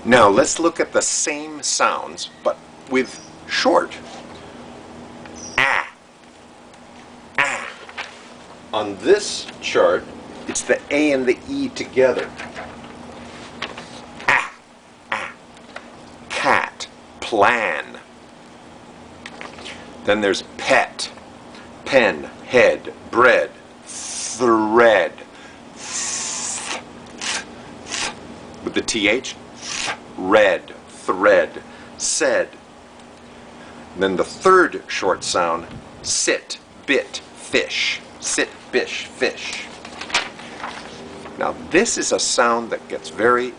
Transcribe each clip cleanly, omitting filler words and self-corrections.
Now let's look at the same sounds, but with short. Ah, ah. On this chart, it's the A and the E together. Ah, ah. Cat, plan. Then there's pet, pen, head, bread, thread. With the TH, red, thread, said. Then the third short sound, sit, bit, fish. Sit, bish, fish. Now this is a sound that gets very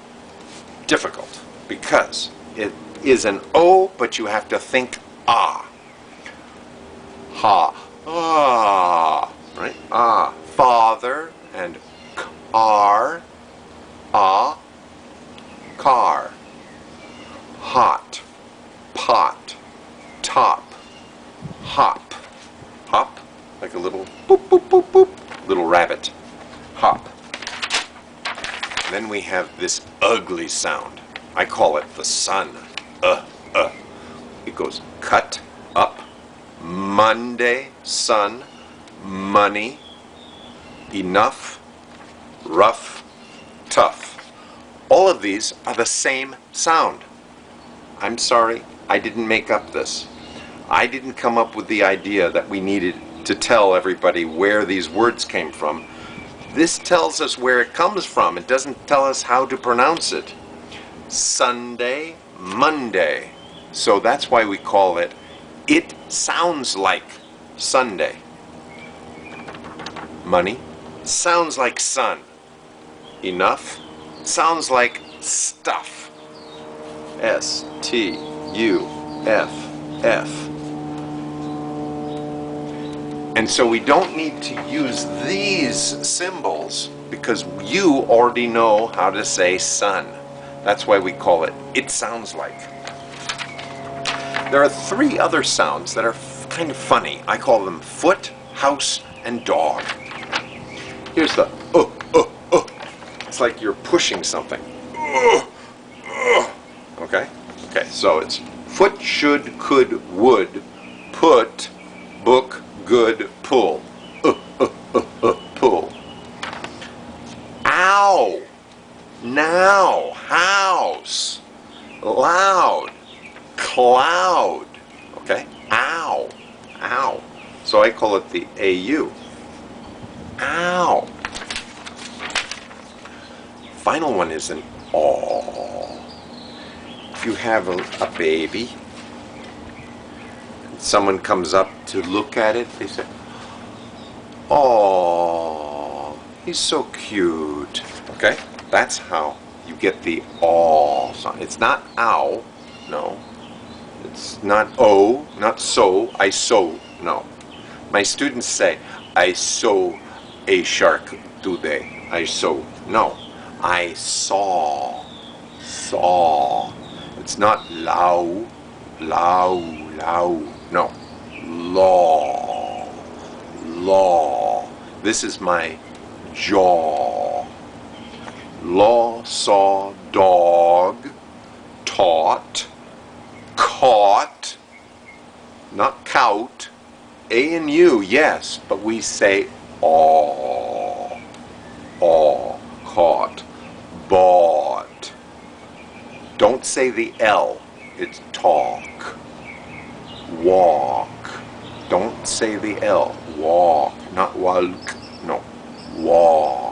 difficult because it is an O, but you have to think ah. Ha, ah, right? Ah, father and car, ah, car. Hot, pot, top, hop. Hop, like a little boop, boop, boop, boop, little rabbit. Hop. Then we have this ugly sound. I call it the sun. It goes cut, up, Monday, sun, money, enough, rough, tough. All of these are the same sound. I'm sorry, I didn't make up this. I didn't come up with the idea that we needed to tell everybody where these words came from. This tells us where it comes from. It doesn't tell us how to pronounce it. Sunday, Monday. So that's why we call it, it sounds like Sunday. Money sounds like sun. Enough sounds like stuff. S-T-U-F-F. And so we don't need to use these symbols because you already know how to say sun. That's why we call it, it sounds like. There are three other sounds that are kind of funny. I call them foot, house, and dog. Here's the It's like you're pushing something. Okay? Okay, so it's foot, should, could, would, put, book, good, pull. Pull. Ow! Now, house, loud, cloud. Okay? Ow, ow. So I call it the AU. Ow. Final one is an aw. If you have a baby, someone comes up to look at it, they say, "Oh, he's so cute." Okay? That's how you get the aw sound. It's not ow, no. It's not oh, not so, I saw, no. My students say, "I saw a shark today." I saw, no. I saw, saw. It's not low, low, low. No. Law, law. This is my jaw. Law, saw, dog, taught, caught, not cout. A and U, yes, but we say aw, aw, caught, bought. Don't say the L, it's talk. Walk. Don't say the L, walk, not walk, no, walk.